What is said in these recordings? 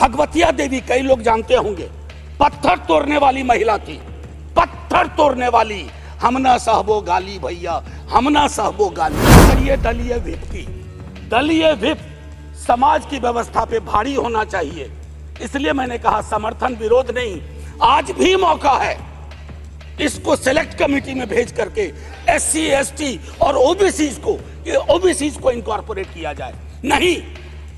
भगवतिया देवी कई लोग जानते होंगे, पत्थर तोड़ने वाली महिला थी, पत्थर तोड़ने वाली। हम ना सहबो गाली भैया, हम ना सहबो गाली। ये दलीय व्हिप की, दलीय व्हिप समाज की व्यवस्था पे भारी होना चाहिए। इसलिए मैंने कहा समर्थन विरोध नहीं, आज भी मौका है इसको सेलेक्ट कमेटी में भेज करके SC ST और ओबीसी को इनकॉर्पोरेट किया जाए। नहीं,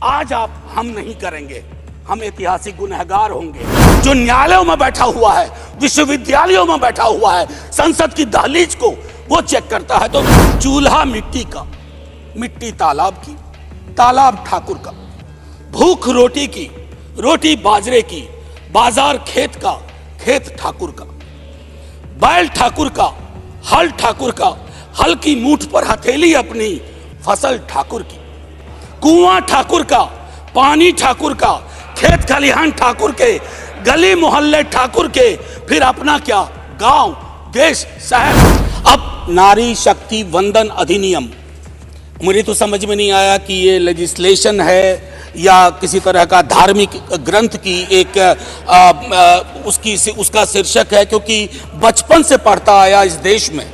आज हम नहीं करेंगे, हम ऐतिहासिक गुनहगार होंगे। जो न्यायालयों में बैठा हुआ है, विश्वविद्यालयों में बैठा हुआ है, संसद की दहलीज को वो चेक करता है तो चूल्हा मिट्टी का, मिट्टी तालाब की, तालाब ठाकुर का, भूख रोटी की, रोटी बाजरे की, बाजार खेत का, खेत ठाकुर का, बैल ठाकुर का, हल ठाकुर का, हल की मूठ पर हथेली अपनी, फसल ठाकुर की, कुआं ठाकुर का, पानी ठाकुर का, खेत खलिहान ठाकुर के, गली मोहल्ले ठाकुर के, फिर अपना क्या, गांव, देश, शहर। अब नारी शक्ति वंदन अधिनियम, मुझे तो समझ में नहीं आया कि ये लेजिस्लेशन है या किसी तरह का धार्मिक ग्रंथ की एक उसका शीर्षक है, क्योंकि बचपन से पढ़ता आया इस देश में,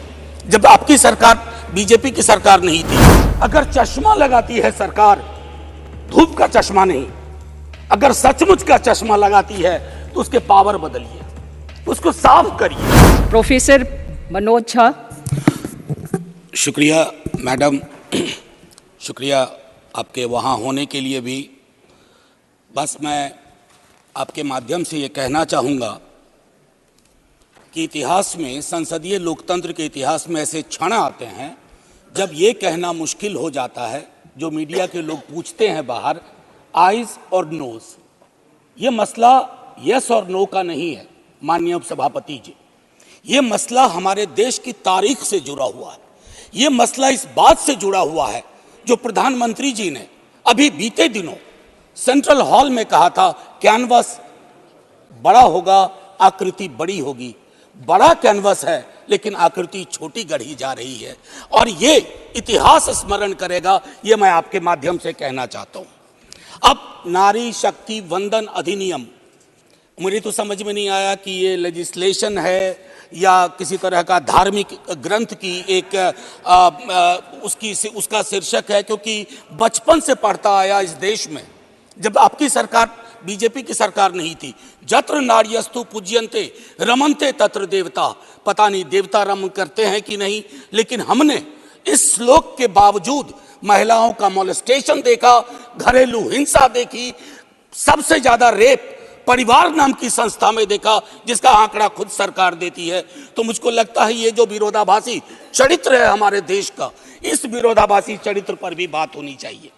जब आपकी सरकार बीजेपी की सरकार नहीं थी। अगर चश्मा लगाती है सरकार, धूप का चश्मा नहीं, अगर सचमुच का चश्मा लगाती है तो उसके पावर बदलिए, उसको साफ करिए। प्रोफेसर मनोज झा। शुक्रिया मैडम, शुक्रिया आपके वहाँ होने के लिए भी। बस मैं आपके माध्यम से ये कहना चाहूँगा कि इतिहास में, संसदीय लोकतंत्र के इतिहास में ऐसे क्षण आते हैं जब ये कहना मुश्किल हो जाता है, जो मीडिया के लोग पूछते हैं बाहर, आइज और नोज। ये मसला यस और नो का नहीं है माननीय सभापति जी, ये मसला हमारे देश की तारीख से जुड़ा हुआ है। ये मसला इस बात से जुड़ा हुआ है जो प्रधानमंत्री जी ने अभी बीते दिनों सेंट्रल हॉल में कहा था, कैनवस बड़ा होगा, आकृति बड़ी होगी। बड़ा कैनवस है लेकिन आकृति छोटी गढ़ी जा रही है, और ये इतिहास स्मरण करेगा, ये मैं आपके माध्यम से कहना चाहता हूं। अब नारी शक्ति वंदन अधिनियम, मुझे तो समझ में नहीं आया कि ये लेजिस्लेशन है या किसी तरह का धार्मिक ग्रंथ की एक उसका शीर्षक है, क्योंकि बचपन से पढ़ता आया इस देश में, जब आपकी सरकार बीजेपी की सरकार नहीं थी। जत्र नार्यस्तु पूज्यन्ते रमन्ते तत्र देवता, पता नहीं देवता रम करते हैं कि नहीं, लेकिन हमने इस श्लोक के बावजूद महिलाओं का मोलेस्टेशन देखा, घरेलू हिंसा देखी, सबसे ज्यादा रेप परिवार नाम की संस्था में देखा, जिसका आंकड़ा खुद सरकार देती है। तो मुझको लगता है ये जो विरोधाभासी चरित्र है हमारे देश का, इस विरोधाभासी चरित्र पर भी बात होनी चाहिए।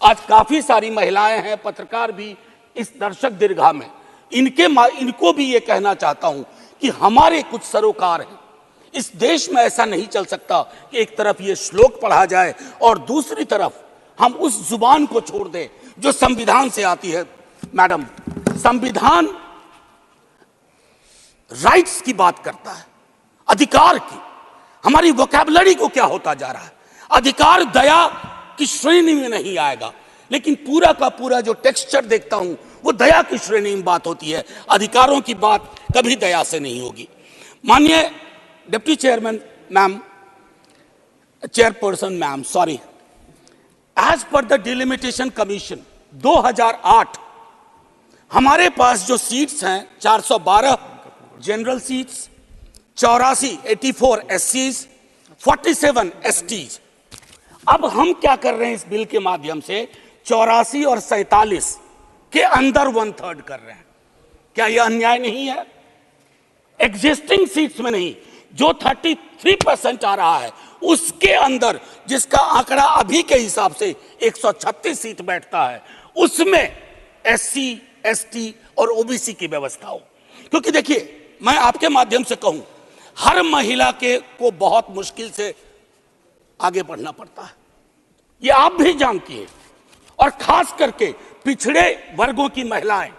आज काफी सारी महिलाएं हैं, पत्रकार भी इस दर्शक दीर्घा में, इनको भी ये कहना चाहता हूं कि हमारे कुछ सरोकार हैं। इस देश में ऐसा नहीं चल सकता कि एक तरफ ये श्लोक पढ़ा जाए और दूसरी तरफ हम उस जुबान को छोड़ दें जो संविधान से आती है। मैडम, संविधान राइट्स की बात करता है, अधिकार की। हमारी वोकैबुलरी को क्या होता जा रहा है? अधिकार दया की श्रेणी में नहीं आएगा, लेकिन पूरा का पूरा जो टेक्सचर देखता हूं वो दया की श्रेणी में बात होती है। अधिकारों की बात कभी दया से नहीं होगी। माननीय deputy chairman ma'am, chairperson ma'am, sorry, as per the delimitation commission 2008 हमारे पास जो सीट्स हैं 412 जनरल सीट्स, 84 SCs, 47 STs। अब हम क्या कर रहे हैं इस बिल के माध्यम से, 84 और 47 के अंदर 1/3 कर रहे हैं। क्या यह अन्याय नहीं है? एग्जिस्टिंग सीट्स में नहीं, जो 33% आ रहा है उसके अंदर, जिसका आंकड़ा अभी के हिसाब से 136 सीट बैठता है, उसमें SC ST और OBC की व्यवस्था हो। क्योंकि देखिए, मैं आपके माध्यम से कहूं, हर महिला को बहुत मुश्किल से आगे बढ़ना पड़ता है, ये आप भी जानती हैं। और खास करके पिछड़े वर्गों की महिलाएं,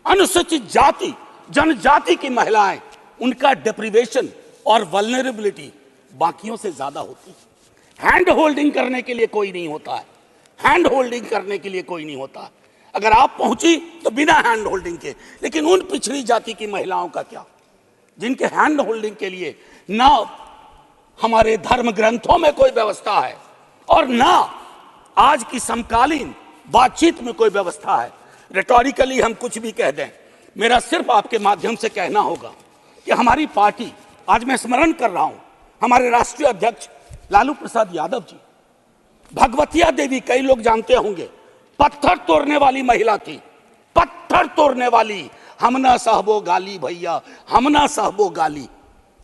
अनुसूचित जाति जनजाति की महिलाएं, उनका डिप्रिवेशन और वल्नरेबिलिटी बाकियों से ज्यादा होती है। हैंड होल्डिंग करने के लिए कोई नहीं होता है, हैंड होल्डिंग करने के लिए कोई नहीं होता है। अगर आप पहुंची तो बिना हैंड होल्डिंग के। लेकिन उन पिछड़ी जाति की महिलाओं का क्या, जिनके हैंड होल्डिंग के लिए ना हमारे धर्म ग्रंथों में कोई व्यवस्था है और ना आज की समकालीन बातचीत में कोई व्यवस्था है। रेटोरिकली हम कुछ भी कह दें, मेरा सिर्फ आपके माध्यम से कहना होगा कि हमारी पार्टी, आज मैं स्मरण कर रहा हूं हमारे राष्ट्रीय अध्यक्ष लालू प्रसाद यादव जी, भगवतिया देवी, कई लोग जानते होंगे, पत्थर तोड़ने वाली महिला थी, पत्थर तोड़ने वाली। हम ना सहबो गाली भैया, हम ना सहबो गाली।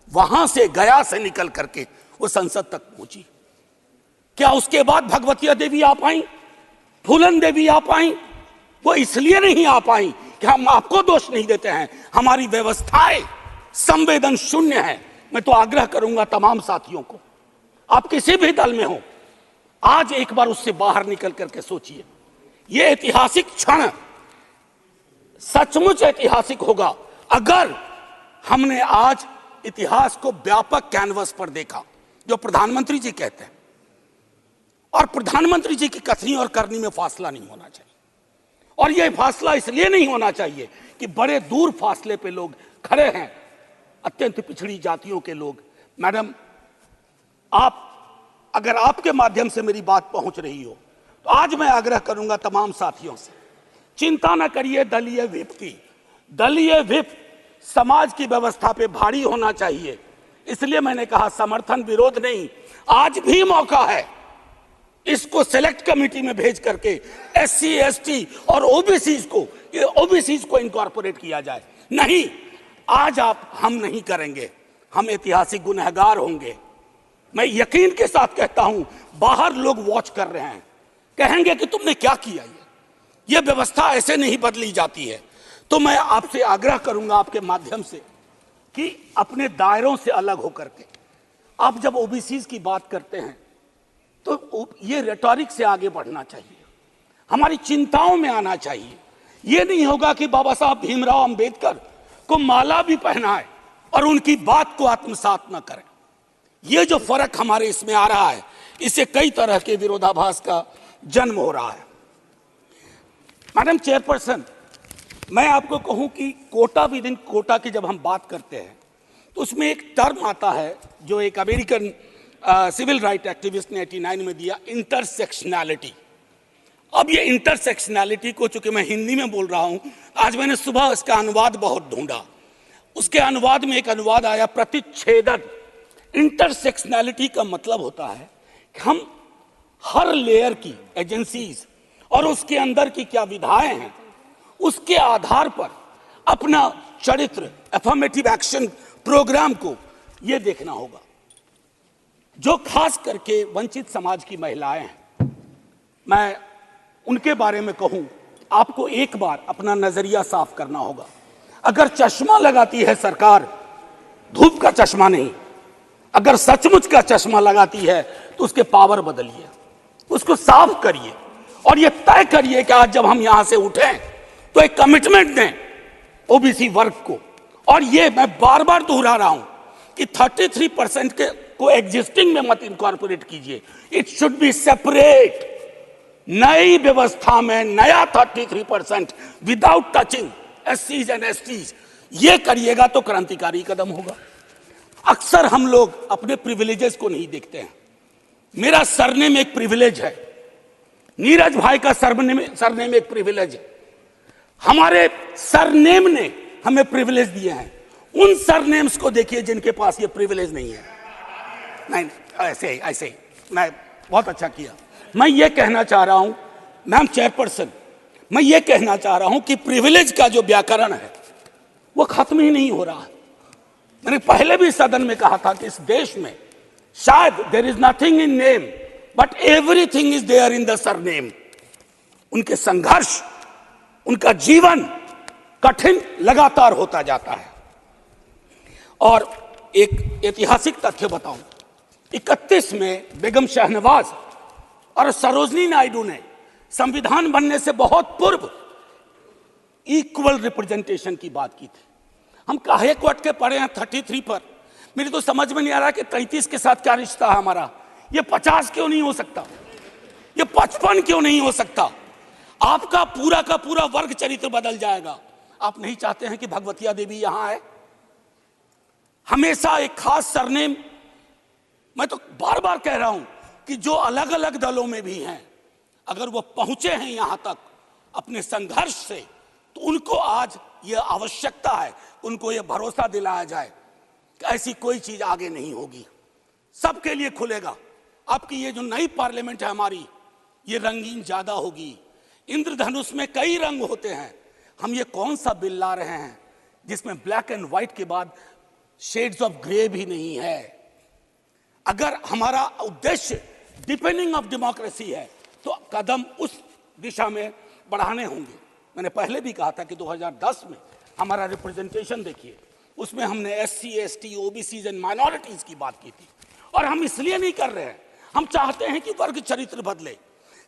वहां से, गया से निकल करके वो संसद तक पहुंची। क्या उसके बाद भगवतिया देवी आ पाई, फूलन देवी आ पाई? वो इसलिए नहीं आ पाई कि हम आपको दोष नहीं देते हैं, हमारी व्यवस्थाएं संवेदन शून्य है। मैं तो आग्रह करूंगा तमाम साथियों को, आप किसी भी दल में हो, आज एक बार उससे बाहर निकल करके सोचिए। यह ऐतिहासिक क्षण सचमुच ऐतिहासिक होगा अगर हमने आज इतिहास को व्यापक कैनवस पर देखा, जो प्रधानमंत्री जी कहते हैं। और प्रधानमंत्री जी की कथनी और करनी में फासला नहीं होना चाहिए। और यह फासला इसलिए नहीं होना चाहिए कि बड़े दूर फासले पे लोग खड़े हैं, अत्यंत पिछड़ी जातियों के लोग। मैडम, आप, अगर आपके माध्यम से मेरी बात पहुंच रही हो तो आज मैं आग्रह करूंगा तमाम साथियों से, चिंता न करिए दलीय व्हिप की। दलीय व्हिप समाज की व्यवस्था पे भारी होना चाहिए। इसलिए मैंने कहा समर्थन विरोध नहीं, आज भी मौका है इसको सेलेक्ट कमेटी में भेज करके एससी एसटी और ओबीसी को इनकॉर्पोरेट किया जाए। नहीं, आज हम नहीं करेंगे, हम ऐतिहासिक गुनहगार होंगे। मैं यकीन के साथ कहता हूं, बाहर लोग वॉच कर रहे हैं, कहेंगे कि तुमने क्या किया। ये व्यवस्था ऐसे नहीं बदली जाती है। तो मैं आपसे आग्रह करूंगा आपके माध्यम से कि अपने दायरों से अलग होकर के आप जब ओबीसी की बात करते हैं तो ये रेटोरिक से आगे बढ़ना चाहिए, हमारी चिंताओं में आना चाहिए। ये नहीं होगा कि बाबा साहब भीमराव अंबेडकर को माला भी पहनाए और उनकी बात को आत्मसात न करें। ये जो फर्क हमारे इसमें आ रहा है, इससे कई तरह के विरोधाभास का जन्म हो रहा है। मैडम चेयरपर्सन, मैं आपको कहूं कि कोटा विद इन कोटा की जब हम बात करते हैं तो उसमें एक टर्म आता है जो एक अमेरिकन सिविल राइट एक्टिविस्ट ने 89 में दिया, इंटरसेक्शनैलिटी। अब ये इंटरसेक्शनैलिटी को, चूंकि मैं हिंदी में बोल रहा हूं, आज मैंने सुबह इसका अनुवाद बहुत ढूंढा। उसके अनुवाद में एक अनुवाद आया, प्रतिच्छेदन। इंटरसेक्शनैलिटी का मतलब होता है कि हम हर लेयर की एजेंसीज और उसके अंदर की क्या विधाएं हैं, उसके आधार पर अपना चरित्र, अफर्मेटिव एक्शन प्रोग्राम को यह देखना होगा। जो खास करके वंचित समाज की महिलाएं हैं, मैं उनके बारे में कहूं, आपको एक बार अपना नजरिया साफ करना होगा। अगर चश्मा लगाती है सरकार, धूप का चश्मा नहीं, अगर सचमुच का चश्मा लगाती है तो उसके पावर बदलिए, उसको साफ करिए और ये तय करिए कि आज जब हम यहां से उठें तो एक कमिटमेंट दें ओबीसी वर्ग को। और ये मैं बार बार दोहरा रहा हूं कि 33% के को एग्जिस्टिंग में मत इनकॉर्पोरेट कीजिए, इट शुड बी सेपरेट। नई व्यवस्था में नया 33% विदाउट टचिंग एससीज एंड एसटीज, ये करिएगा तो क्रांतिकारी कदम होगा। अक्सर हम लोग अपने प्रिविलेजेस को नहीं देखते हैं। मेरा सरनेम एक प्रिविलेज है, नीरज भाई का सरनेम एक प्रिविलेज है। हमारे सरनेम ने हमें प्रिविलेज दिए हैं। उन सरनेम्स को देखिए जिनके पास ये प्रिविलेज नहीं है। नहीं, ऐसे ही मैं बहुत अच्छा किया। मैं ये कहना चाह रहा हूं मैम चेयरपर्सन, मैं ये कहना चाह रहा हूं कि प्रिविलेज का जो व्याकरण है वो खत्म ही नहीं हो रहा है। मैंने पहले भी सदन में कहा था कि इस देश में शायद there is nothing in name but everything is there in the surname. उनके संघर्ष, उनका जीवन कठिन लगातार होता जाता है। और एक ऐतिहासिक तथ्य बताऊं, 31 में बेगम शहनवाज और सरोजनी नायडू ने संविधान बनने से बहुत पूर्व इक्वल रिप्रेजेंटेशन की बात की थी। हम काहे को अटके पड़े हैं 33 पर? मेरी तो समझ में नहीं आ रहा कि 33 के साथ क्या रिश्ता है हमारा। ये 50 क्यों नहीं हो सकता? ये 55 क्यों नहीं हो सकता? आपका पूरा का पूरा वर्ग चरित्र बदल जाएगा। आप नहीं चाहते हैं कि भगवतिया देवी यहां आए? हमेशा एक खास सरनेम, मैं तो बार बार कह रहा हूं कि जो अलग अलग दलों में भी हैं, अगर वो पहुंचे हैं यहां तक अपने संघर्ष से, तो उनको आज ये आवश्यकता है, उनको ये भरोसा दिलाया जाए कि ऐसी कोई चीज आगे नहीं होगी, सबके लिए खुलेगा। आपकी ये जो नई पार्लियामेंट है हमारी, ये रंगीन ज्यादा होगी। इंद्रधनुष में कई रंग होते हैं। हम ये कौन सा बिल ला रहे हैं जिसमें ब्लैक एंड व्हाइट के बाद शेड्स ऑफ ग्रे भी नहीं है? अगर हमारा उद्देश्य डिपेंडिंग ऑफ डेमोक्रेसी है तो कदम उस दिशा में बढ़ाने होंगे। मैंने पहले भी कहा था कि 2010 में हमारा रिप्रेजेंटेशन देखिए, उसमें हमने SC, ST, OBCs and minorities की बात की थी। और हम इसलिए नहीं कर रहे हैं, हम चाहते हैं कि वर्ग चरित्र बदले।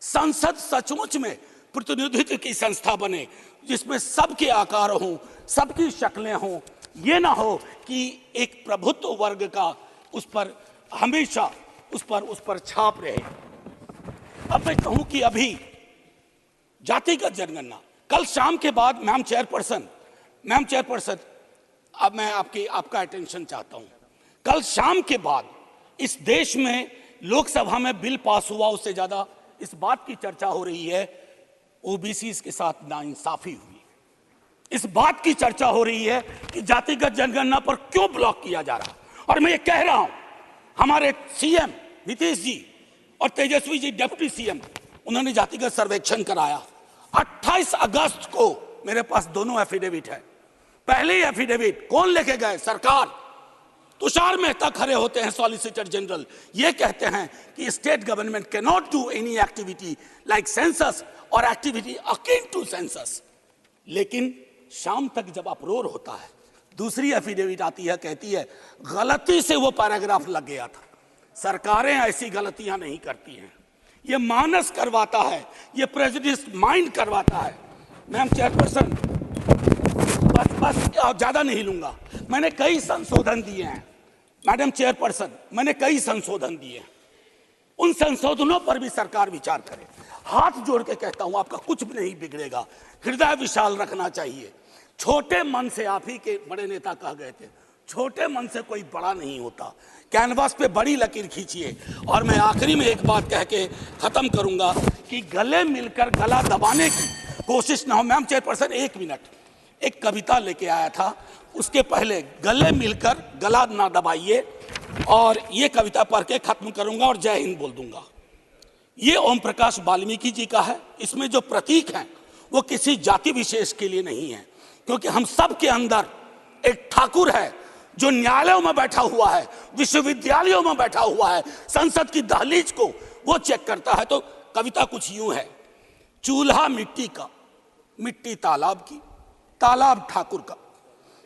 संसद सचमुच में प्रतिनिधित्व की संस्था बने जिसमें सबके आकार हों, सबकी शक्लें हों। ये ना हो कि एक प्रभुत्व वर्ग का उस पर हमेशा उस पर छाप रहे। अब मैं कहूं कि अभी जातिगत जनगणना, कल शाम के बाद मैम चेयरपर्सन, अब मैं आपका अटेंशन चाहता हूं। कल शाम के बाद इस देश में लोकसभा में बिल पास हुआ, उससे ज्यादा इस बात की चर्चा हो रही है OBCs के साथ नाइंसाफी हुई। इस बात की चर्चा हो रही है कि जातिगत जनगणना पर क्यों ब्लॉक किया जा रहा। और मैं ये कह रहा हूं, हमारे CM नीतीश जी और तेजस्वी जी डिप्टी CM, उन्होंने जातिगत सर्वेक्षण कराया। 28 अगस्त को मेरे पास दोनों एफिडेविट है। पहले एफिडेविट कौन लेके गए? सरकार। तुषार मेहता खड़े होते हैं, सॉलिसिटर जनरल, ये कहते हैं कि state government can not do any activity like census और एक्टिविटी अकिन टू सेंसस। लेकिन शाम तक जब अप्रोर होता है, दूसरी एफिडेविट आती है, कहती है गलती से वो पैराग्राफ लग गया था। सरकारें ऐसी गलतियां नहीं करती हैं, ये मानस करवाता है, ये प्रेजुडिस माइंड करवाता है। मैम चेयरपर्सन, बस ज्यादा नहीं लूंगा। मैंने कई संशोधन दिए हैं मैडम चेयरपर्सन, मैंने कई संशोधन दिए हैं। उन संशोधनों पर भी सरकार विचार करे। हाथ जोड़ के कहता हूं, आपका कुछ भी नहीं बिगड़ेगा। हृदय विशाल रखना चाहिए। छोटे मन से, आप ही के बड़े नेता कह गए थे, छोटे मन से कोई बड़ा नहीं होता। कैनवास पे बड़ी लकीर खींचिए। और मैं आखिरी में एक बात कह के खत्म करूंगा कि गले मिलकर गला दबाने की कोशिश ना हो। मैम चेयरपर्सन, 1 मिनट, एक कविता लेके आया था, उसके पहले गले मिलकर गला ना दबाइए। और ये कविता पढ़ के खत्म करूंगा और जय हिंद बोल दूंगा। ये ओम प्रकाश वाल्मीकि जी का है। इसमें जो प्रतीक हैं वो किसी जाति विशेष के लिए नहीं है, क्योंकि हम सब के अंदर एक ठाकुर है जो न्यायालयों में बैठा हुआ है, विश्वविद्यालयों में बैठा हुआ है, संसद की दहलीज को वो चेक करता है। तो कविता कुछ यूं है। चूल्हा मिट्टी का, मिट्टी तालाब की, तालाब ठाकुर का।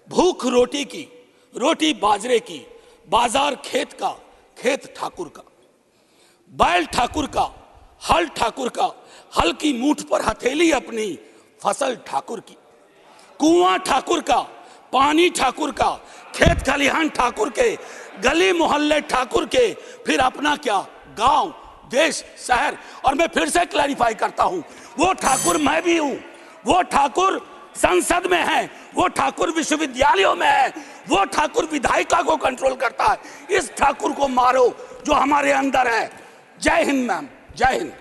भूख रोटी की, रोटी बाजरे की, बाजार खेत का, खेत ठाकुर का। बैल ठाकुर का, हल ठाकुर का, हल की मूठ पर हथेली अपनी, फसल ठाकुर की। कुआं ठाकुर का, पानी ठाकुर का, खेत खलिहान ठाकुर के, गली मोहल्ले ठाकुर के, फिर अपना क्या, गांव, देश, शहर। और मैं फिर से क्लैरिफाई करता हूं, वो ठाकुर मैं भी हूं, वो ठाकुर संसद में है, वो ठाकुर विश्वविद्यालयों में है, वो ठाकुर विधायिका को कंट्रोल करता है। इस ठाकुर को मारो जो हमारे अंदर है। जय हिंद मैम, जय हिंद।